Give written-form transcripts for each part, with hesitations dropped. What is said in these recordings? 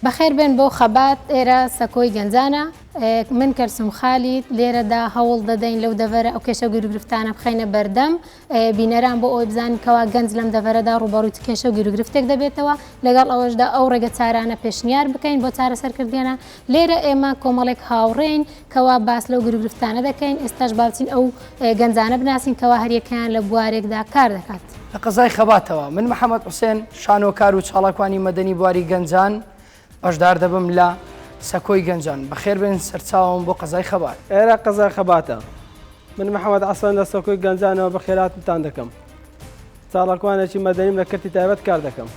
بەخێر بێن بۆ خەبات ئێرە سەکۆی گەنجانە من کەرسم خالیت لێرەدا هەوڵ دەدەین لەو دەڤەرە ئەو کێشە گیرگرفتانە بخەینە بەردەم بینەران بۆ ئەوی بزانین کەوا گەنج لەم دەڤەرەدا ڕوبەڕووی کێشە و گیرگرفتێک دەبێتەوە لەگەڵ ئەوەشدا ئەو ڕێگە چارانە پێشنیار بکەین بۆ چارەسەرکردێنە لێرە ئێمە کۆمەڵێک هاوڕێین کەوا باس لەو گیرگرفتانە دەکەین ئێستاش باچین ئەو گەنجانە بناسین کەوا هەریەکەیان لە بوارێکدا کار دەکات لە قەزای خەباتەوە من محەممەد حوسێن شانۆکار و چاڵاکوانی مەدەنی بواری گەنجان بەشدار دەبم لە سەکۆی گەنجان بەخێر بێن سەرچاوم بۆ قەزای خەبات ئێرە قەزای خەباتە من محەممەد عەسڵان لە سەکۆی گەنجانەوە بەخێراتتان دەکەم چاڵاکوانێکی مەدەنیم لە کەرتی تایبەت کار دەکەم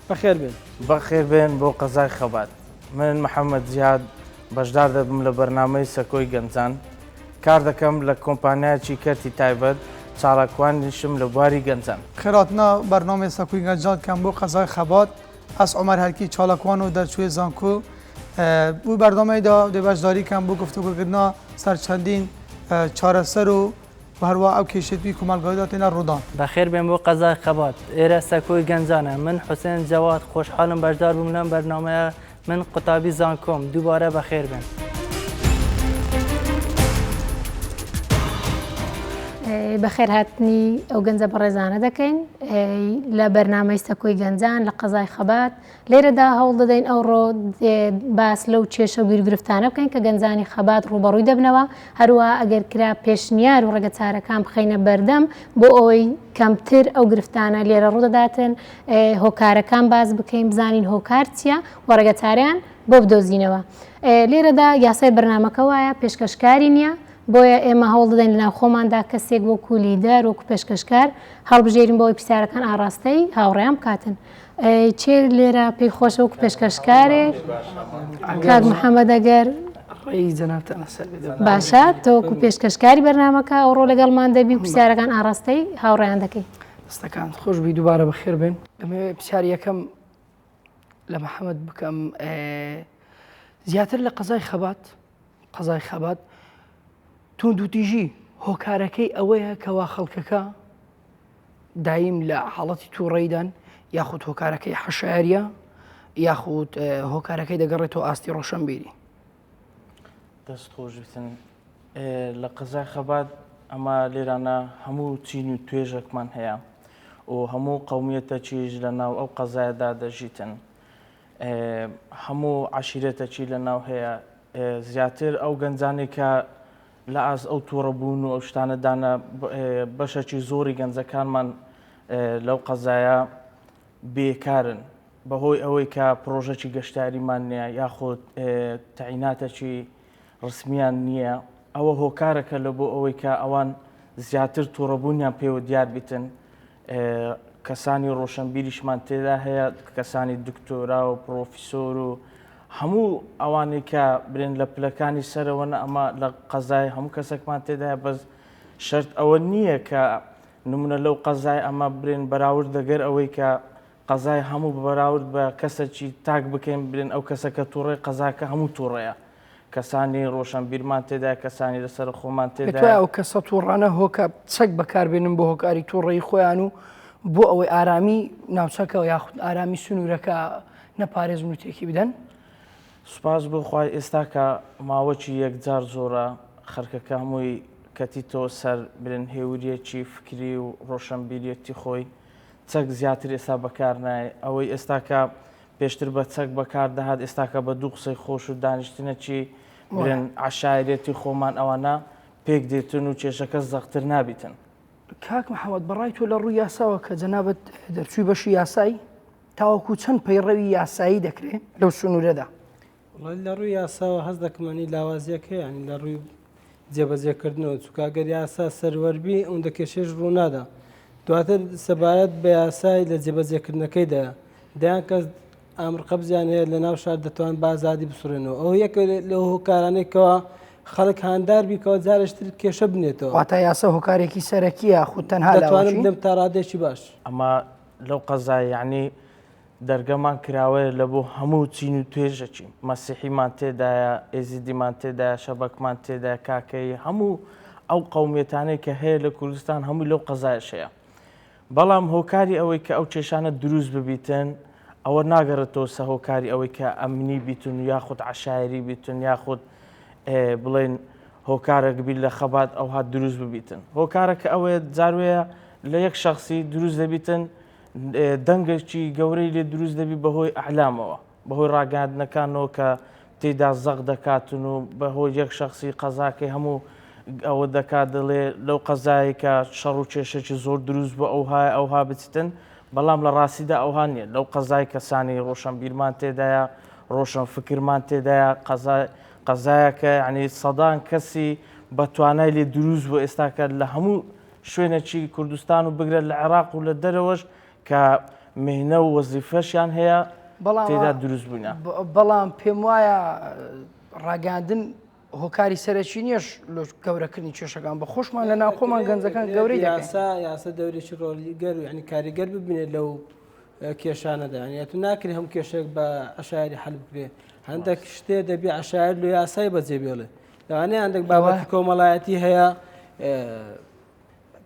بەخێر بێن بەخێر بێن بۆ قەزای خەبات من محەممەد زیاد بەشدار دەبم لە بەرنامەی سەکۆی گەنجان کار دەکەم لە کۆمپانیایکی کەرتی تایبەت چاڵاکوانیشم لە بواری گەنجان خێراتنا بەرنامەی سەکۆی گەنجان کەم بۆ قەزای خەبات ئەس عومەر هەرکی چاڵاکوان و دەرچووی زانکۆ بۆ بەردەمەیدا دەبەشداری کەم بۆ گفتوگۆکردنا سەر چەندین چارەسەر و هەروە ئەو کێشێتی کۆمەلگاییدا تێنە ڕوودان بەخێر بێن بۆ قەزای خەبات ئێرە سەکۆی گەنجانە من حوسێن جەواد خۆشحاڵم بەشدار بووم لەم بەرنامەیە من قوتابی زانکۆم دووبارە بەخێر بێن بەخێر هاتنی ئەو گەنجە بەڕێزانە دەکەین لە بەرنامەی سەکۆی گەنجان لە قەزای خەبات لێرەدا هەوڵ دەدەین ئەوڕۆ باس لەو کێشە و گیرگرفتانە بکەین کە گەنجانی خەبات ڕوبەڕووی دەبنەوە هەروە ئەگەر کرا پێشنیار و ڕێگە چارەکان بخەینە بەردەم بۆ ئەوەی کەمتر ئەو گرفتانە لێرە ڕوودەداتن هۆکارەکان باز بکەین بزانین هۆکار چییە و ڕێگە چارەیان بۆ بدۆزینەوە لێرەدا یاسای بەرنامەکە وایە پێشکەشکاری نییە بۆیە ئێمە هەوڵ دەدەین لەناو خۆماندا کەسێک وەکو لیدەر وەکو پێشکەشکار هەڵبژێرین بۆی پرسیارەکان ئاڕاستەی هاوڕێیان بکاتن چێ لێرە پێی خۆشە وەکو پێشکەشکارێک کاک محەممەد ئەگەر باشە تۆ وەکو پێشکەشکاری بەرنامەکە ئەوڕۆ لەگەڵمان دەبی پرسیارەکان ئاڕاستەی هاوڕێیان دەکەی دەستەکان خۆش بی دووبارە بەخێر بێن دەمەوێت پرسیاری یەکەم لە محەممەد بکەم زیاتر لە قەزای خەبات توندوتیژی هۆکارەکەی ئەوەیە کەوا خەڵکەکە دایم لە حاڵەتی تووڕەیدان یاخود هۆکارەکەی حەشاریە یاخود هۆکارەکەی دەگەڕێتەوە ئاستی ڕۆشنبیری دەست خۆشتن لە قەزای خەبات ئەمە لێرانە هەموو چین و توێژێکمان هەیە و هەموو قەومیەتە چیش لە ناو ئەو قەزایەدا دەژیتن هەموو عشیرەتەکی لە ناو هەیە زیاتر ئەو گەنجانێکە لە ئاز ئەو تووڕەبوون و ئەو شتانەدانە بەشێکی زۆری گەنجەکانمان لەو قەزایە بێکارن بەهۆی ئەوەی کە پرۆژەکی گەشتاریمان نییە یاخود تەعیناتێکی ڕسمیان نییە ئەوە هۆکارەکە لە بۆ ئەوەی کە ئەوان زیاتر تووڕەبوونیان پێوە دیار بیتن کەسانی ڕۆشنبیریشمان تێدا هەیە کەسانی دکتۆرا و پرۆفیسۆر و هەموو ئەوانەی کە برێن لە پلەکانی سەرەوەنە ئەمە لە قەزای هەموو کەسێکمان تێدایە بەس شەرت ئەوە نییە کە نمونە لەو قەزای ئەمە برێن بەراورد دەگەر ئەوەی کە قەزای هەموو بەراورد بە کەسێکی تاک بکەین برێن ئەو کەسەکە تووڕێ قەزاکە هەموو تووڕەیە کەسانی ڕۆشنبیرمان تێدای کەسانی لەسەر خۆمان تێدا ئەو کەسە تووڕانە هۆکە چەک بەکاربێنن بۆ هۆکاری تووڕێی خۆیان و بۆ ئەوەی ئارامی ناوچەکەەوە یاخود ئارامی سنوورەکە نەپارێزن و تێکی بدەن سوپاس بۆ خوای ئێستا کە ماوەکی یەکجار زۆرە خەرکەکە هەمووی کەتیتەوە سەر برن هێوریەکی فکری و ڕۆشنبیریەتی خۆی چەک زیاتر ئێستا بەکار نایە ئەوەی ئێستا کە پێشتر بە چەک بەکار دەهات ئێستا کە بە دوو قسەی خۆش و دانیشتنەکی برن عشایرەتی خۆمان ئەوانە پێک دێتن و کێشەکە زەختتر نابیتن کاک محەممەد بەڕای تۆ لە ڕووی یاساوە کە جەنابەت دەرچووی بەشی یاسایی تاوەکو چەند پەیڕەوی یاسایی دەکرێت لەو سنوورەدا لە ڕووی یاساوە هەست دەکەمانی لاوازیەکە ینی لە ڕووی جێبەجێکردنەوە چووکگەر یاسا سەروەربی ئەوەندە کێشێش ڕوونادا دواتر سەبارەت بە یاسای لە جێبەجێکردنەکەیدا دایان کەس ئامرقە بزیان هەیە لە ناو شار دەتوان بازادی بسوڕێنەوە ئەو یەک لە هۆکارانێکەوە خەڵک هاندار بیکەوە جارشتر کێشە بنێتەوە واتە یاسا هۆکارێکی سەرەکیە خود تەنها دەتوانم لەم تا ڕادێکی باش ئەمە لەو قەزای یعنی دەرگەمان کراوەیە لە بۆ هەموو چین و توێژەکی مەسیحیمان تێدایە ئێزیدیمان تێدایە شەبەکمان تێدایە کاکەی هەموو ئەو قەومیەتانەی کە هەیە لە کوردستان هەمووی لەو قەزایشەیە بەڵام هۆکاری ئەوەی کە ئەو کێشانە دروست ببیتن ئەوە ناگەڕێتەوە سە هۆکاری ئەوەی کە ئەمنی بیتون یاخود عشاعری بیتون یاخود بڵێن هۆکارێک بیت لە خەبات ئەوها دروست ببیتن هۆکارەکە ئەوەیە جاروەیە لە یەک شخصی دروست دەبیتن دەنگێکی گەورەی لێ دروست دەبی بەهۆی ئەعلامەوە بەهۆی ڕاگەاندنەکانەوە کە تێدا زەق دەکاتن و بەهۆی یەک شخصی قەزاکەی هەموو ئەوە دەکات دەڵێ لەو قەزایی کە شەڕ و کێشێکی زۆر دروست بە ئەوها بچتن بەڵام لە ڕاستیدا ئەوها نییە لەو قەزای کەسانی ڕۆشنبیرمان تێدایە ڕۆشن فکرمان تێدایە قەزایەکە ینی سەدان کەسی بە توانای لێ دروست بۆ ئێستاکە لە هەموو شوێنێکی کوردستان و بگرێت لە عێراق و لە دەرەوەش کە مهنە و وەزیفەشیان هەیە تێدا دروست بووینە بەڵام پێم وایە ڕاگەاندن هۆکاری سەرەکی نیەش لە گەورەکردنی کێشەکان بە خۆشمان لە ناو خۆمان گەنجەکان گەورەی یاسا دەورێکی ڕۆلیگەر و ینی کاریگەر ببینێت لەو کێشانەدا ینی تو ناکرێ هەم کێشێک بە عشاعری حەل بکرێت هەندێک شتێ دەبی عشاعر لە یاسای بەجێ بێڵێ لەوانەیە هەندێک بابەتی کۆمەڵایەتی هەیە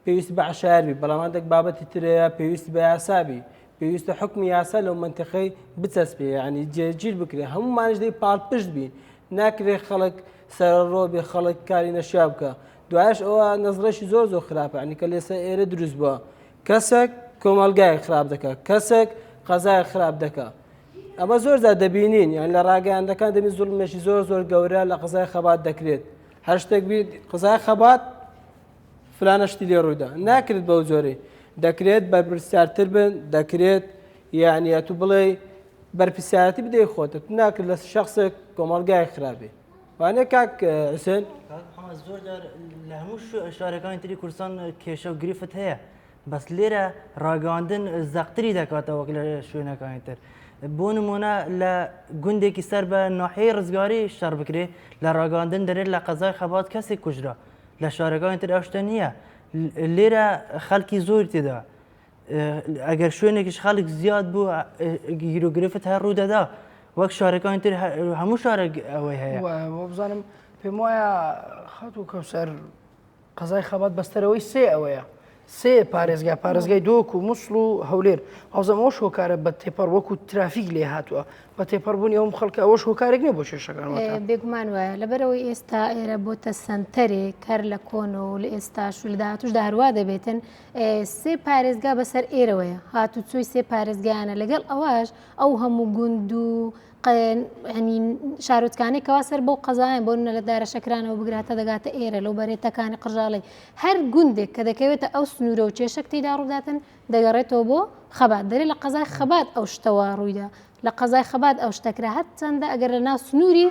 پێویستی بە عشاعربی بەڵام هەندێک بابەتی ترەیە پێویستی بە یاسابی پێویستە حکمی یاسا لەو منتیقەی بچەسپێ ینی جێگیر بکرێ هەمومانش دەی پاڵپشت بین ناکرێ خەڵک سەرڕۆ بێ خەڵک کاری نەشیا بکە دوایش ئەوە نەزڕێکی زۆر خراپە ینی کە لێسە ئێرە دروست بووە کەسێک کۆمەلگای خراپ دەکات کەسێک قەزای خراپ دەکات ئەمە زۆر زار دەبینین یان لە ڕاگەیاندەکان دەبین زوڵمێکی زۆر گەورە لە قەزای خەبات دەکرێت هەر شتێک بیت قەزای خەبات فلانە شتی لێ ڕوویدا ناکرێت بەو جۆرەی دەکرێت بەرپرسیارتر بن دەکرێت یعنی تو بڵێ بەرپرسیارەتی بدەی خۆتە تو ناکرێت لە شخصێک کۆمەلگای خراپێ وانێ کاک حوسێن زۆر لە هەموو شارەکانی تری کوردستان کێشە و گریفت هەیە بەس لێرە ڕاگەاندن زەقتری دەکاتەوە لە شوێنەکانی تر بۆ نمونە لە گوندێکی سەر بە ناحەیەی ڕزگاری شەڕ بکرێ لە ڕاگەاندن دەرێت لە قەزای خەبات کەسێک کوژرا لە شارەکانی تر ئەو شتە نییە لێرە خەڵکی زۆر تێدا ئەگەر شوێنێکیش خەڵک زیاد بوو گیرۆگرفت هەر ڕوودەدا وەک شارەکانی تر هەموو شارێک ئەوەی هەیە بزانم پێم وایە خەتو کەوسەر قەزای خەبات بەستەرەوەی سێ ئەوەیە سێ پارێزگای دۆک و مووسڵ و هەولێر ئەوزەمەوە شۆکارە بە تێپەر وەکو ترافیک لێ هاتووە بە تێپەربوونی ئەوم خەڵکە ئەوە شۆکارێک نیە بۆ کێشەکان بێگومان وایە لەبەرەوەی ئێستا ئێرە بۆتە سنتەرێک کار لە کۆن و لە ئێستاش و لە داهاتوشدا هەروە دەبێتن سێ پارێزگا بەسەر ئێرەوەیە هاتوچۆی سێ پارێزگایانە لەگەڵ ئەوەش ئەو هەموو گوند و شارۆچکانی کەوا سەر بۆ قەزایان بۆ لە دارە شەکرانەوە بگراتە دەگاتە ئێرە لەو بەرێتەکانی قژاڵی هەر گوندێک کە دەکەوێتە ئەو سنوورە و کێشەک تێدا ڕووداتن دەگەڕێتەوە بۆ خەبات دەرێت لە قەزای خەبات ئەو شتەوە ڕوویدا لە قەزای خەبات ئەو شتەکرا هەر چەندە ئەگەر لە ناو سنووری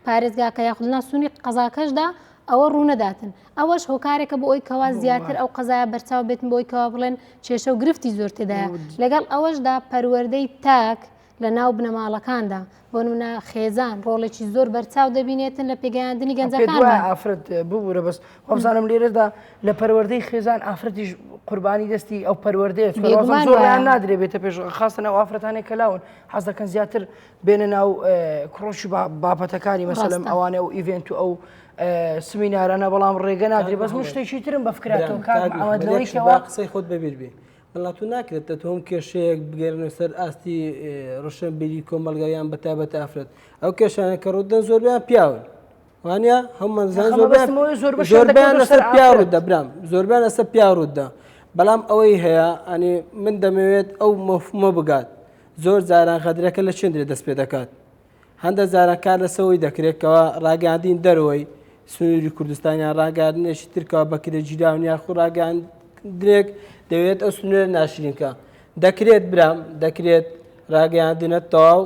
پارێزگاکە یاخود لە ناو سنووری قەزاکەشدا ئەوە ڕوونەداتن ئەوەش هۆکارێکە بۆ ئەوی کەوا زیاتر ئەو قەزایە بەرچاو بێتن بۆی کەوا بڵێن کێشە و گرفتی زۆر تێدایە لەگەڵ ئەوەشدا پەروەردەی تاک لە ناو بنەماڵەکاندا بۆ نمونە خێزان ڕۆڵێکی زۆر بەرچاو دەبینێتن لە پێگەیاندنی گەنجەکانمان ئافرەت ببوورە بەس خۆبزانم لێرەدا لە پەروەردەی خێزان ئافرەتیش قوربانی دەستی ئەو پەروەردەیە زۆریان نادرێت بێتە پێش خاستە ناو ئافرەتانێک کەلاون حەز دەکەن زیاتر بێنە ناو کڕۆشی بابەتەکانی مەسەلەم ئەوانە و ئیڤێنت و ئەو سمینارانە بەڵام ڕێگە نادرێت بەس شتێکی ترم بەفکراتەوە ئەوەی قسەی خۆت بەبیر بێ بەڵاتو ناکرێتە تۆم کێشەیەک بگەێنە سەر ئاستی ڕۆشنبیری کۆمەلگایان بەتابەت ئافرەت ئەو کێشانە کە ڕوودەن زۆربیان پیاون وانە هەمومان زۆربیان لەسەر پیا ڕوودا برام زۆربیان لەسەر پیا ڕوودا بەڵام ئەوەی هەیە ئەنی من دەمەوێت ئەو مەفهومە بگات زۆر جاران خەدرەکە لە چندێ دەست پێ دەکات هەندە جاران کار لەسەوەی دەکرێتەوە ڕاگەاندین دەرەوەی سنووری کوردستانیان ڕاگەاندنێکی ترکەوە بەکرێ جیراون یاخو ڕاگەاندنێک دەوێت ئەو سنوورە ناشرینکە دەکرێت برام دەکرێت ڕاگەیاندنە تەواو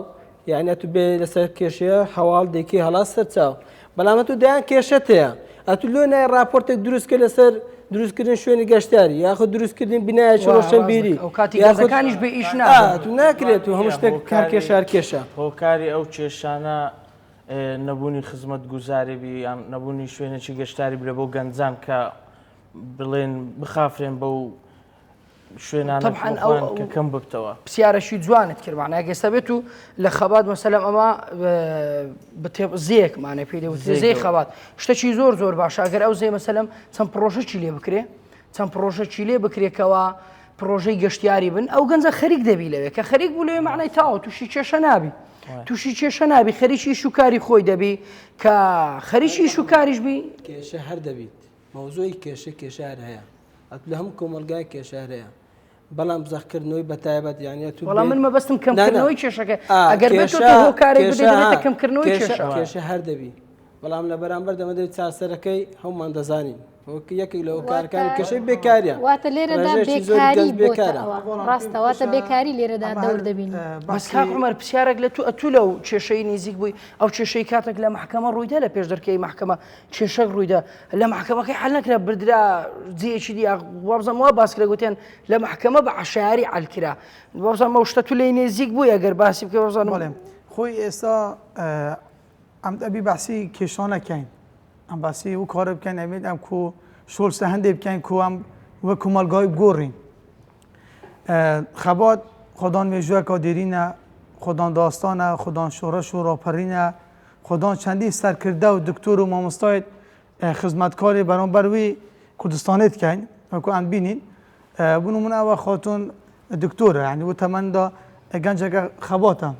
یعنی تو بێ لەسەر کێشەیە هەواڵ دێکی هەڵاس سەرچاو بەڵامە تو دایان کێشەت هەیە ئەتو لۆ نای راپۆرتێک دروستکە لەسەر دروستکردن شوێنی گەشتاری یاخود دروستکردن بینایەکی ڕۆشنبیری کاتیگازەکانیش بە ئیش تو ناکرێت و هەموو شتێک کار کێشار کێشە هۆکاری ئەو کێشانە نەبوونی خزمەت گوزاری بی یان نەبوونی شوێنێکی گەشتاری برە بۆ گەنجان کە بڵێن بخافرێن بەو شوێنانە کەم ببتەوە پرسیارەشی جوانت کردوانە ئەگەستا بێت و لە خەبات مەسەلەم ئەمە زێکمانە پێ دەوت زێ خەبات شتێکی زۆر باشە ئەگەر ئەو زێ مەسەلەم چەند پرۆژەکی لێ بکرێ چەند پرۆژەکی لێ بکرێتەوە پرۆژەی گەشتیاری بن ئەو گەنجە خەریک دەبی لەوێ کە خەریک بوو لەوێ معنای تاوە تووشی کێشە نابی تووشی کێشە نابی خەریکی شوکاری خۆی دەبی کە خەریکی شوکاریش بی کێشە هەر دەبیت مەوزۆی کێشار هەیە لە هەموو کۆمەلگای کێشار هەیە بەڵام بزەخکردنەوەی بەتایبەت یانە تو بەڵام من مەبەستم کەمکردنەوەی کێشەکە ئەگەر بێت هۆکارێک بدەێتە کەمکردنەوەی کێشە هەر دەبی بەڵام لە بەرامبەر دەمەدەوێت چاسەرەکەی هەمومان دەزانین یەکێک لەوە کارەکانی کێشەی بێکاریە واتە لێرەدا بێکاری ڕاستەواتە بێکاری لێرەدا دەور دەبین بەس کاک عومەر پرسیارێک لە تو لەو کێشەی نزیک بووی ئەو کێشەی کاتێک لە محکەمە ڕوویدا لە پێش دەرکەی محکەمە کێشەک ڕوویدا لە محکەمەکەی حل نەکرا بردرا جێیەکی دی وابزانەوە باسکرە گوتیان لە محکەمە بە عشاری حلکرا وابزانمە شتە تو لێی نزیک بووی ئەگەر باسی بکە وابزانم خۆی ئێستا ئەم دەبی باسی کێشانەکەین ئەم باسی و کارە بکەین ئەمێت ئەم کو شۆلسە هەندێک بکەین کو ئەم وە کومەلگای گۆڕین خەبات خۆدان مێژووەکە دێرینە خۆدان داستانە خۆدان شۆڕەش و ڕاپەڕینە خۆدان چەندی سەرکردە و دکتۆر و مامۆستایت خزمەتکاری بەرامبەر وی کوردستانێت بکەین وەکو ئەم بینین بوو نمونەوە خاتون دکتۆرە یعنی و تەمەندا گەنجەکە خەباتە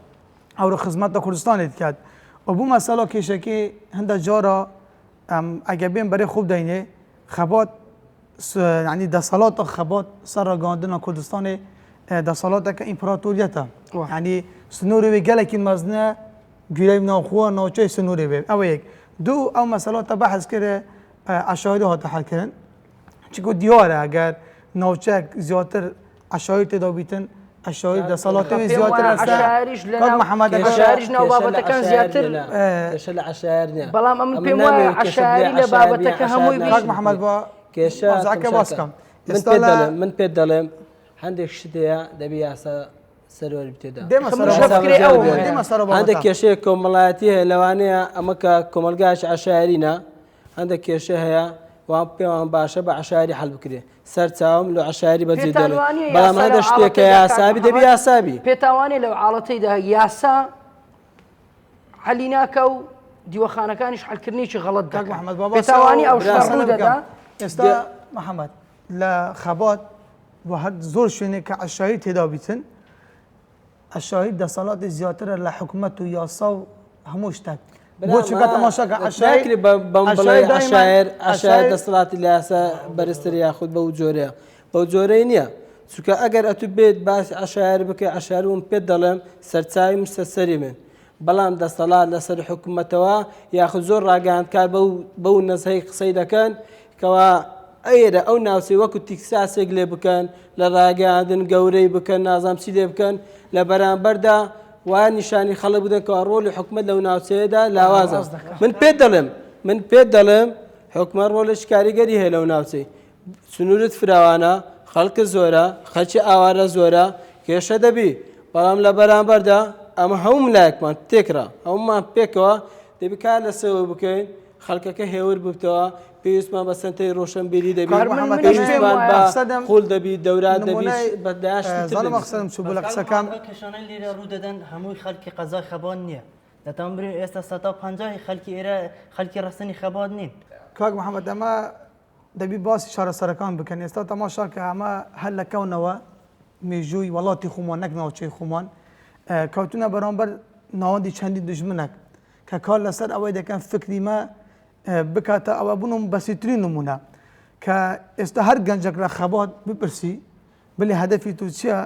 ئەو خزمەتە کوردستانێت کرد و بوو مەسەلا کێشەکەی هەندە جارە ئەگە بێن بەرێ خوب دەینێ خەبات ینی دەسەڵاتە خەبات سەر ڕگەاندنە کوردستانی دەسەڵاتەکە ئیمپراتۆریەتە ینی سنووری وێ گەلێکی مەزنە گوێرەی ناوخۆوە ناوچەی سنووری بێ ئەوە یەک دوو ئەو مەسەلاتە بەحث کرێ عشایری هاتە حەلکردن چیکۆ دیوارە ئەگەر ناوچەک زیاتر عشایری تێدا بیتن عشایری دەسەڵاتەوەی زیاتر کاک محەممەد عشاریش ناو بابەتەکان زیاتر کێشە لە عشایر نییە بەڵام ئەم پێم وایە عشاری لە بابەتەکە هەمووی کاک محەممەد بە کێشەکە باسکەم من پێ دەڵێم هەندێک شتەیە دەبی یاسا سەرۆری تێدا هەندێک کێشەیە کۆمەڵایەتی هەیە لەوانەیە ئەمەکە کۆمەلگاش عشارینە هەندێک کێشە هەیە وان پێوان باشە بە عشاری هەڵ بکرێ سەر چاوم لە عشاری بەجێ دەڵێ بەڵام هەندە شتێکە یاسابی دەبی یاسابی پێتاوانێ لەو حاڵەتەیدا یاسا حەلی ناکە و دیوەخانەکانیش حەلکردنیی غەڵەت دەکات پێتاوانی ئەو شەڕوودەدا ئێستا محەممەد لە خەبات بۆ هەر زۆر شوێنێک کە عشایی تێدا بیتن عشایی دەسەڵاتی زیاترە لە حکوومەت و یاسا و هەموو شتێک بۆ چکە تەماشاکە عشایری بەڵێ عشایر دەسەڵاتی لە یاسا بەرزتر یاخود بەو جۆرەیە بەو جۆرەی نییە چونکە ئەگەر ئەتو بێت باسی عشایر بکە عشارون پێت دەڵێم سەرچاوی مستەسەری من بەڵام دەسەڵات لەسەر حکوومەتەوە یاخود زۆر ڕاگەاندکار بەو نەزهەی قسەی دەکەن کەوا ئەیرە ئەو ناوچەی وەکو تیکساسێک لێ بکەن لە ڕاگەاندن گەورەی بکەن نازام چی لێ بکەن لە بەرامبەردا وای نیشانی خەڵک بدەن کە ڕۆلی حکومەت لەو ناوچەیەدا لاوازە من پێت دەڵێم حکومەت ڕۆلش کاریگەری هەیە لەو ناوچەی سنوورت فراوانە خەڵکە زۆرە خەلکی ئاوارە زۆرە کێشە دەبی بەڵام لە بەرامبەردا ئەمە هەموو لایەکمان تێکرا هەمومان پێکەوە دەبی کار لەسەوە بکەین خەڵکەکە هێور ببتەوە پێویستمان بە سنتەی ڕۆشنبیری دەبی پێویستمان بە قوڵ دەبی دەورات دەبی بەداشتمەخسەم چوو بە لە قسەکان کێشانەی لێرە ڕوو دەدەن هەمووی خەڵکی قەزای خەبان نییە دەتان برین ئێستا 150 خەڵکی ئێرە خەڵکی ڕستنی خەبان نین کاک محەممەد ئەمە دەبی باسی چارەسەرەکان بکەن ئێستا تەماشا کە ئەمە هەر لەکەونەوە مێژووی وڵاتی خۆمان نەک ناوچەی خۆمان کەوتونە بەرامبەر ناوەندی چەندی دژمنەک کە کار لەسەر ئەوەی دەکەن فکری مە بکاتە ئەوە بوونم بەسیترین نمونە کە ئێستا هەر گەنجێک لە خەبات بپرسی بڵێ هەدەفی تو چییە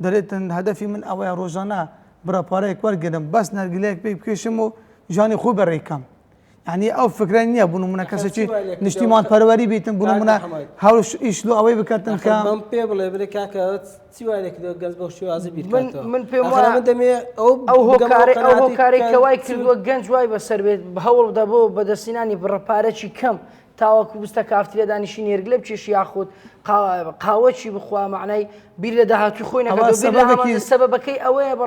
دەرێتن هەدەفی من ئەوەیە ڕۆژانە بڕەپارەیەک وەرگرم بەس نەرگلەیەک پێی بکێشم و ژانی خۆ بەڕێکەم یعنی ئەو فکرە نییە بوو نمونە کەسێکی نیشتیمان پەروەری بیتن بوو نمونە هەوڵ ئیشلو ئەوەی بکاتن کە من پێ بڵێ بڵێ کاکە چیوارێکی گەز بە شێوازی بیرکاتەوە من پێم وایە دەمێ ئەو هۆکارێک کەوای کردووە گەنج وای بەسەر بێت بە هەوڵ دەبەوە بەدەستێنانی بڕەپارەکی کەم تاوەکو بستە کافترە دانیشی نێرگلە بچێشی یاخود قاوەچی بخوا معنای بیر لە داهاتوی خۆی نەکە سەبەبەکەی ئەوەیە بە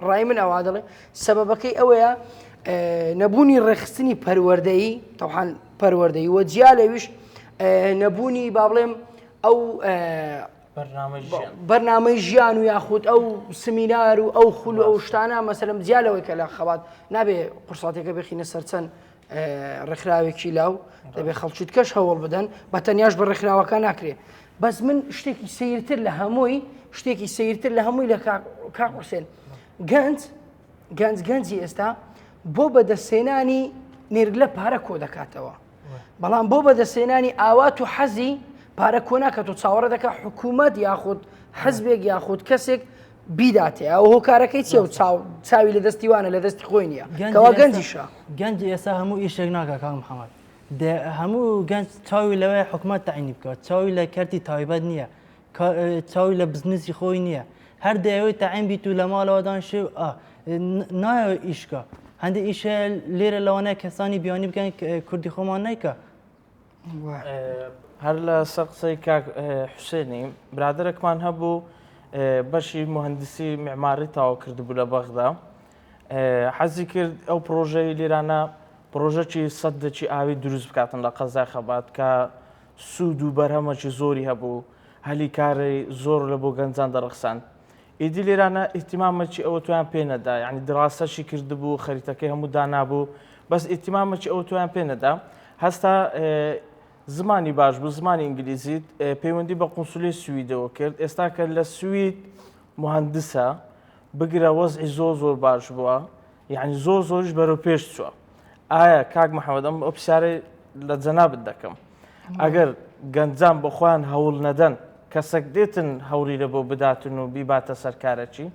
ڕای من ئەوا دەڵێ سەبەبەکەی ئەوەیە نەبوونی ڕێخستنی پەروەردەیی تەوحان پەروەردەیی وە جیا لەویش نەبوونی با بڵێم ئەو بەرنامەی ژیان و یاخود ئەو سمینار و ئەو خول و ئەو شتانە مەسەلەم جیالەوەی کە لە خەبات نابێ قورساتێکە بخینە سەرچەند ڕێکخراوێکی لاو دەبێ خەڵکیت کەش هەوڵ بدەن بە تەنیاش بە ڕێکخراوەکە ناکرێ بەس من شتێکی سیرتر لە هەمووی شتێکی سیرتر لە هەمووی لە کاک حوسێن گەنجی ئێستا بۆ بەدەستێنانی نێرگلە پارە کۆ دەکاتەوە بەڵام بۆ بەدەستێنانی ئاوات و حەزی پارە کۆ ناکات و چاوەڕە دەکات حکوومەت یاخود حەزبێک یاخود کەسێک بیداتێ ئەو هۆکارەکەی چێ و چاوی لە دەستیوانە لە دەستی خۆی نییە کەوا گەنجیشە گەنج ئێستا هەموو ئیشێک ناکە کاک محەممەد هەموو گەنج چاوی لەوەی حکوومەت تەعینی بکات چاوی لە کەرتی تایبەت نییە چاوی لە بزنسی خۆی نییە هەر دەیەوەی تەعین بیت و لە ماڵەوەدان شێ نایە ئیشکە هەندێک ئیشە لێرە لەوانەیە کەسانی بیانی بکەن کوردی خۆمان نیکە هەر لە سەر قسەی کاک حوسێنی برادرێکمان هەبوو بەشی مهندسی معماری تاوا کردبوو لە بەغدا حەزی کرد ئەو پرۆژەی لێرانە پرۆژەکی سەدەکی ئاوی دروست بکاتن لە قەزای خەبات کە سوود و بەرهەمەکی زۆری هەبوو هەلی کاری زۆر لە بۆ گەنجان دەڕخسان ئیدی لێرانە ئیتیمامەکی ئەوە تویان پێ نەدا یعنی دراسەشی کردبوو خەریتەکەی هەموو دانابوو بەس ئیتیمامەکی ئەوە تویان پێ نەدا هەستا زمانی باش بوو زمانی ئینگلیزیت پەیوەندی بە قونسولی سویدەوە کرد ئێستا کە لە سوید مهندسە بگرە وەزعی زۆر باش بووە یعنی زۆریش بەرەو پێش چووە ئایا کاک محەممەد ئەم ئەو پرسیارەی لە جەنابت دەکەم ئەگەر گەنجان بە خۆیان هەوڵ نەدەن کەسێک دێتن هەوری لە بۆ بداتن و بیباتە سەرکارەکی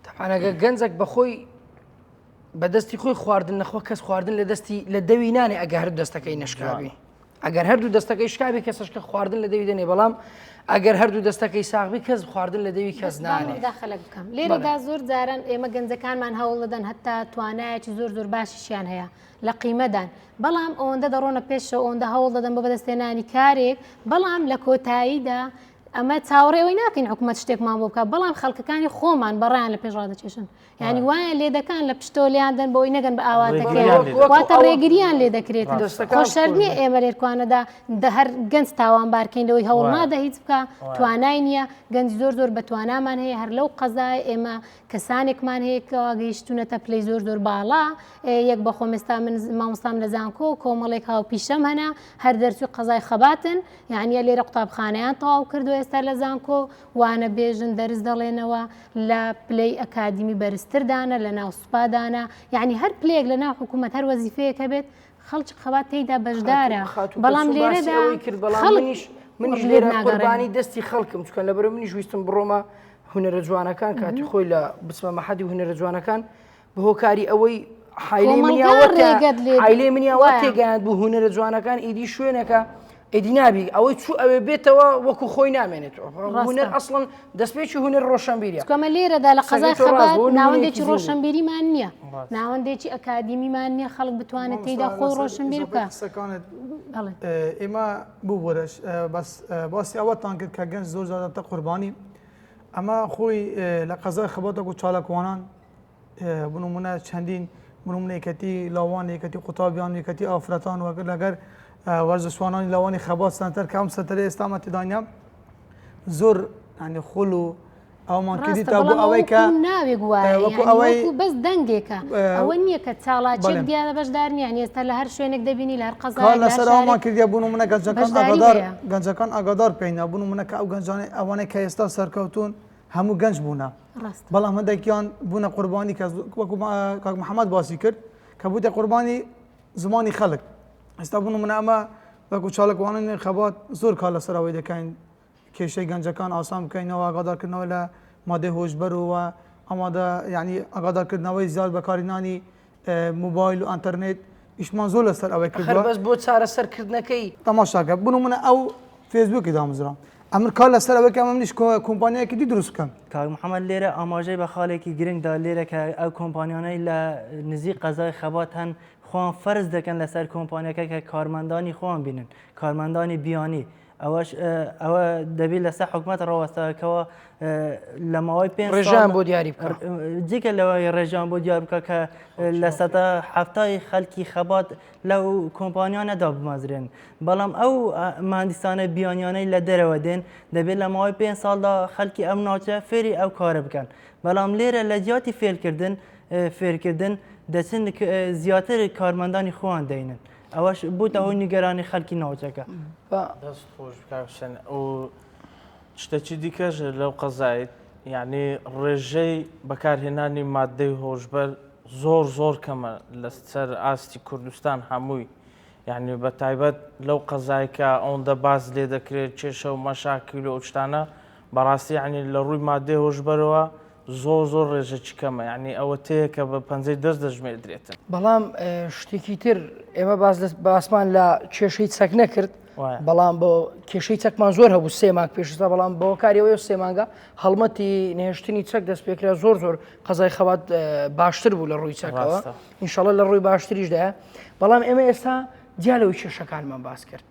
تەپانەگە گەنجێک بەخۆی بەدەستی خۆی خواردن نەخۆ کەس خواردن لە دەستی لە دەوی نانێ ئەگە هەردوو دەستەکەی نشکاوی ئەگەر هەردوو دەستەکەی شکاوی کەسەشکە خواردن لە دەوی دەنێ بەڵام ئەگەر هەردوو دەستەکەی ساغبی کەس خواردن لە دەوی کەس نانێ داخلە بکەم لێرەدا زۆر جاران ئێمە گەنجەکانمان هەوڵ دەدەن هەتا توانایەکی زۆر باشیشیان هەیە لە قیمەدان بەڵام ئەوەندە دەڕۆنە پێشەوە ئەوەندە هەوڵ دەدەن بە بەدەستێنانی کارێک بەڵام لە کۆتاییدا ئەمە چاوەڕێەوەی ناکەین حکوومەت شتێکمان بۆ بکە بەڵام خەڵکەکانی خۆمان بەڕیان لە پێش ڕادەچێشن یعنی وایە لێ دەکەن لە پشتۆلیان دەن بۆی نەگەن بە ئاواتەکەی واتە ڕێگریان لێ دەکرێت خۆشەرنی ئێمە لێرکوانەدا هەر گەنج تاوانبارکەینەوەی هەوڵ نادە هیچ بکە توانای نییە گەنج زۆر بە توانامان هەیە هەر لەو قەزای ئێمە کەسانێکمان هەیە کەوا گەیشتونەتە پلەی زۆر باڵا یەک بە خۆمێستا من مامۆستام لە زانکۆ کۆمەڵێک هاوپیشەم هەنا هەر دەرچوو قەزای خەباتن یعنی لێرە قوتابخانەیان تەواو کردو ئێستا لە زانکۆ وانە بێژن دەرز دەڵێنەوە لە پلەی ئەکادیمی بەرزتردانە لە ناو سوپادانە یعنی هەر پلەیەک لە ناو حکوومەت هەر وەزیفەیەکە بێت خەڵکی خەبات تێیدا بەشدارە بەڵام لێرەدا منیش لێرە قوربانی دەستی خەڵکم چکەن لەبەر منیش ویستم بڕۆمە هونەرە جوانەکان کاتی خۆی لە بچمە مەحەدی هونەرە جوانەکان بە هۆکاری ئەوەی حایلێ منیاوە تێگەیاند بوو هونەرە جوانەکان ئیدی شوێنەکە ئیدی نابی ئەوەی چوو ئەوێ بێتەوە وەکو خۆی نامێنێتەوە هونەر ئەسڵن دەستپێکی هونەر ڕۆشنبیریە کۆمە لێرەدا لە قەزای خەبات ناوەندێکی ڕۆشنبیریمان نییە ناوەندێکی ئەکادیمیمان نییە خەڵک بتوانێت تێیدا خۆی ڕۆشنبیر بکە ئێمە بوو بۆرەش بەس باسی ئەوەتان کرد کە گەنج زۆر زیاتر قوربانی ئەمە خۆی لە قەزای خەباتە و چالاکوانان بنمونە چەندین بنمونەیەکەتی لاوان یەکەتی قوتابیان یەکەتی ئافرەتان وەگەر لەگەر وەرزشوانانی لاوانی خەبات سنتەر کە ئەم سەتەرەی ئێستامە تێدانیا زۆر ینی خۆل و ئەومان کردیتە بۆ ئەوەی کە ناوێک وایە بەس دەنگێکە ئەوە نییە کە چاڵاچێک دیارە بەشدار نیە ئێستا لە هەر شوێنێک دەبینی لە هەر قەزای لەسەر ئەومان کردیا بوونمونە گەنجەکان ئاگادار پێینە بوونمونە کە ئەو گەنجانەی ئەوانەی کە ئێستا سەرکەوتون هەموو گەنج بوونە بەڵام هەندێکیان بوونە قوربانی کە وەکو کاک محەممەد باسی کرد کە بووتە قوربانی زمانی خەڵک ئێستا بوونمونە ئەمە وەکو چالاکوانانی خەبات زۆر کار لەسەرەوەی دەکەین کێشەی گەنجەکان ئاسان بکەینەوە ئاگادارکردنەوە لە مادەی هۆشبەرەوە ئەمادە یعنی ئاگادارکردنەوەی زیاد بەکارهێنانی موبایل و ئەنتەرنێت ئیشمان زۆر لەسەر ئەوەی کردووە بەس بۆ چارەسەرکردنەکەی تەماشاکە بنمونە ئەو فێسبووکی دامزرا ئەمر کار لەسەر ئەوەی کە ئەمە منیش کۆمپانیایەکی دی دروست بکەم کاک محەممەد لێرە ئاماژەی بە خاڵێکی گرنگدا لێرە کە ئەو کۆمپانیانەی لە نزیک قەزای خەبات هەن خۆیان فەرز دەکەن لەسەر کۆمپانیەکە کە کارمەندانی خۆیان بینن کارمەندانی بیانی ئەوە دەبێت لەسەر حکوومەت ڕەوەستاکەوە لە ماوەی پێ ڕێژان بۆ دیاری بکە جێکە لەوەی ڕێژان بۆ دیار بکە کە لە سەدە هەفتای خەڵکی خەبات لەو کۆمپانیانەدا بمەزرێن بەڵام ئەو مهندسانە بیانیانەی لە دەرەوە دێن دەبێت لە ماوەی 5 ساڵدا خەڵکی ئەم ناوچە فێری ئەو کارە بکەن بەڵام لێرە لە جیاتی فێرکردن دەچن زیاتر کارمەندانی خۆیان دەینن ئەوەش بووتە هۆی نیگەرانی خەڵکی ناوچەکە. دەست خۆش بکشن و شتێکی دیکەش لەو قەزایت یعنی ڕێژەی بەکارهێنانی مادەی هۆشبەر زۆر کەمە لەسەر ئاستی کوردستان هەمووی یعنی بە تایبەت لەو قەزایکە ئەوەندە باز لێ دەکرێت کێشە و مەشاکیل و شتانە بەڕاستی ینی لە ڕووی مادەی هۆشبەرەوە زۆر ڕێژەی کەمە یعنی ئەوە تەیە کە بە 50 دەست دەژمێدرێتن. بەڵام شتێکی تر ئێمە باسمان لە کێشەی چەک نەکرد بەڵام بۆ کێشەی چەکمان زۆر هەبوو 3 مانگ پێشتا بەڵام بۆ کاریەوەی 3 مانگە هەڵمەتی نێشتنی چەک دەست پێکرا زۆر قەزای خەبات باشتر بوو لە ڕووی چەکەوە ئینشاڵە لە ڕووی باشتریشدایە بەڵام ئێمە ئێستا دیالەوەی کێشەکانمان باس کرد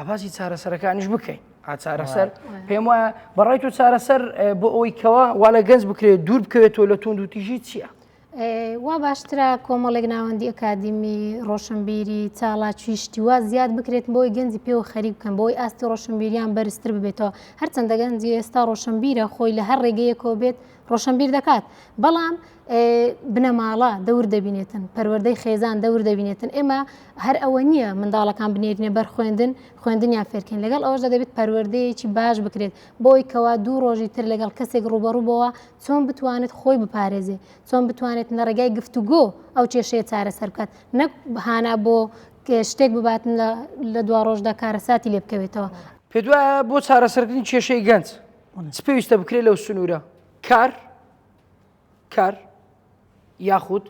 باسی چارەسەرەکانیش بکەین چارەسەر پێم وایە بەڕای تۆ چارەسەر بۆ ئەوەی کەوا وا لە گەنج بکرێت دوور بکەوێتەوە لە تۆند و تیژی چییە؟ وا باشترە کۆمەڵێک ناوەندی ئەکادیمی ڕۆشنبیری چاڵاچویشتی وا زیاد بکرێت بۆی گەنجی پێوە خەریک بکەن بۆی ئاستی ڕۆشنبیریان بەرزتر ببێتەوە هەرچەندە گەنجی ئێستا ڕۆشنبیرە خۆی لە هەر ڕێگەیەکەوە بێت ڕۆشنبیر دەکات بەڵام بنەماڵە دەور دەبینێتن پەروەردەی خێزان دەور دەبینێتن ئێمە هەر ئەوە نییە منداڵەکان بنێرنێ بەر خوێندنیان فێرکەین لەگەڵ ئەوەشدا دەبێت پەروەردەیەکی باش بکرێت بۆی کەوا 2 ڕۆژی تر لەگەڵ کەسێک ڕوبەڕووبەوە چۆن بتوانێت خۆی بپارێزێ چۆن بتوانێت لە ڕێگای گفتوگۆ ئەو کێشەیە چارەسەر بکات نەک هانا بۆ شتێک بباتن لە 2 ڕۆژدا کارەساتی لێ بکەوێتەوە. پێ دوایە بۆ چارەسەرکردنی کێشەی گەنج پێویستە بکرێت لەو سنوورە کار یاخود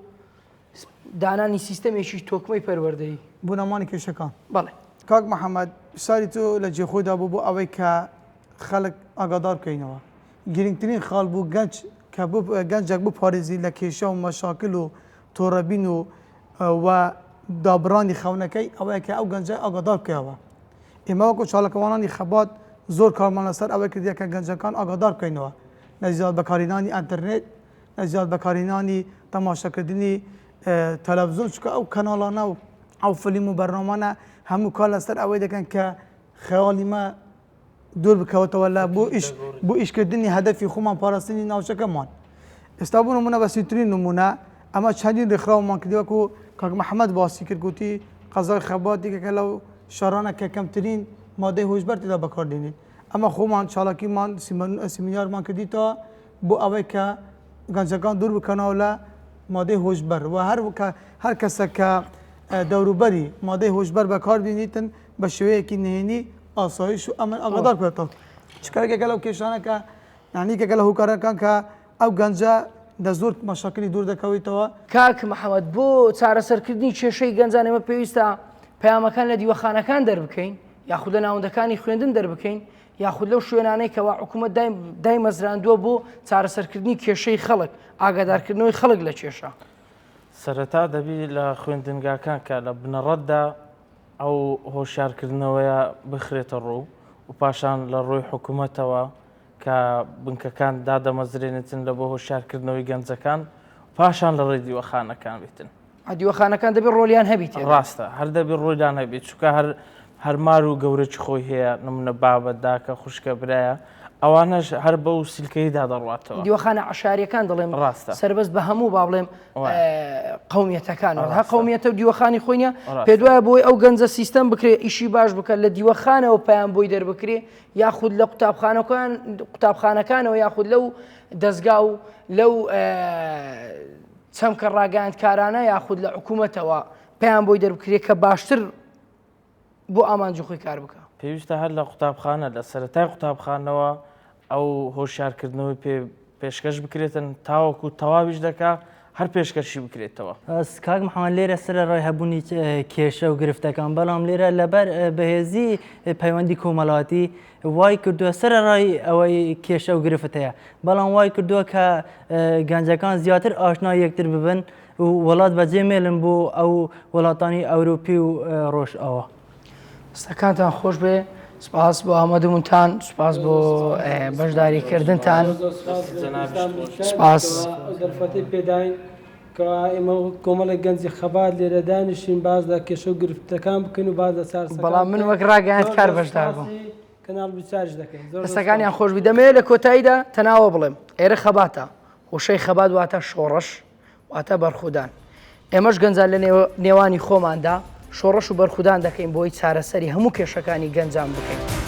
دانانی سیستەمێکی تۆکمەی پەروەردەیی بوونەمانی کێشەکان بەڵێ کاک محەممەد ساری تۆ لە جێخۆیدا بوو بۆ ئەوەی کە خەڵک ئاگادار بکەینەوە گرنگترین خاڵ بوو گەنج کە گەنجێک بوو پارێزی لە کێشە و مەشاکل و تۆڕەبین و دابرانی خەونەکەی ئەوەیە کە ئەو گەنجە ئاگادار بکەوە ئێمە وەکو چاڵەکەوانانی خەبات زۆر کارمان لەسەر ئەوەی کردیە کە گەنجەکان ئاگادار بکەینەوە نەزیاد بەکارهێنانی ئەنتەرنێت نەزیاد بەکارهێنانی تەماشاکردنی تەلەڤیزۆن چکە ئەو کەناڵانە و ئەو فیلم و بەرنامانە هەموو کار لەسەر ئەوەی دەکەن کە خەیاڵی مە دوور بکەوتەوە لە بۆ ئیشکردنی هەدەفی خۆمان پاراستنی ناوچەکەمان ئێستا بوو نمونە بەسیترین نمونە ئەمە چەندین ڕێکخراومان کردی وەکو کاک محەممەد باسی کرد گوتی قەزای خەباتی کە لەو شارانە کە کەمترین مادەی هۆشبەر تێدا بەکاردێنین ئەمە خۆمان چاڵکیمان سیمینارمان کردیتەوە بۆ ئەوەی کە گەنجەکان دوور بکەنەوە لە مادەی هۆشبەر و هەر کەسە کە دەوروبەری مادەی هۆشبەر بەکاربێنیتن بە شێوەیەکی نهێنی ئاسایش و ئەمن ئاگادار بێتەوە چکارێکەکە لەو کێشانەکە نانیکەکە لە هۆکارەکان کە ئەو گەنجە دە زۆر مەشاکلی دوور دەکەویتەوە. کاک محەممەد بۆ چارەسەرکردنی کێشەی گەنجان ئێمە پێویستە پەیامەکان لە دیوەخانەکان دەربکەین یاخود لە ناوەندەکانی خوێندن دەربکەین یاخود لەو شوێنانەی کەوا حکوومەت دای مەزراندووە بۆ چارەسەرکردنی کێشەی خەڵک ئاگادارکردنەوەی خەڵک لە کێشە. سەرەتا دەبی لە خوێندنگاکان کە لە بنەڕەتدا ئەو هۆشیارکردنەوەیە بخرێتە ڕوو و پاشان لە ڕۆی حکوومەتەوە کە بنکەکان دادەمەزرێنێتن لە بۆ هۆشیارکردنەوەی گەنجەکان پاشان لە ڕێی دیوەخانەکان بێتن. دیوەخانەکان دەبێت ڕۆلیان هەبیت ڕاستە هەر دەبی ڕۆیدان هەبێت چکە هەرمار و گەورەی خۆی هەیە نمونە بابەتدا کە خوشکە برایە ئەوانەش هەر بە و سیلکەیدا دەڕاتەوە دیوەخانە عشاریەکان دەڵێم ڕاستە سربەست بە هەموو با بڵێم قەومیەتەکانەوە هە قەومیەتە و دیوەخانی خۆینە پێ دوایە بۆی ئەو گەنجە سیستەم بکرێت ئیشی باش بکات لە دیوەخانەوە پەیام بۆی دەربکرێ یاخود لە قوتابخانەکانەوە یاخود لەو دەستگا و لەو چەمکە ڕاگەاندکارانە یاخود لە حکوومەتەوە پەیام بۆی دەربکرێت کە باشتر بۆ ئامانجی خۆی کار بکە. پێویستە هەر لە قوتابخانە لە سەرەتای قوتابخانەوە ئەو هۆشیارکردنەوەی پێشکەش بکرێتن تاوەکو تەواویش دەکا هەر پێشکەشی بکرێتەوە. کاک محەممەد لێرە سرە ڕای هەبوونی کێشە و گرفتەکان بەڵام لێرە لەبەر بەهێزی پەیوەندی کۆمەڵاتی وای کردووە سرە ڕای ئەوەی کێشە و گرفت هەیە بەڵام وای کردووە کە گەنجەکان زیاتر ئاشنا یەکتر ببن و وڵات بەجێمێڵن بۆ ئەو وڵاتانی ئەوروپی و ڕۆژ ئەوە. ستەکانتان خۆش بێ سپاس بۆ ئامادەبوونتان سپاس بۆ بەشداریکردنتان سپاس دەرفەتی پێداین کە ئێمە کۆمەڵی گەنجی خەبات لێرە دانیشین باز لە کێشە و گرفتەکان بکەین و باز لە چارەسەرەکان بەڵام من وەک ڕاگەیاند کار بەشدار بووم کەناڵ بیچارج دەکەین دەستەکانیان خۆش بی دەمەوێت لە کۆتاییدا تەناوە بڵێم ئێرە خەباتە وشەی خەبات واتە شۆڕش واتە بەرخودان ئێمەش گەنجان لە نێوانی خۆماندا شۆڕەش و بەرخودان دەکەین بۆی چارەسەری هەموو کێشەکانی گەنجان بکەین.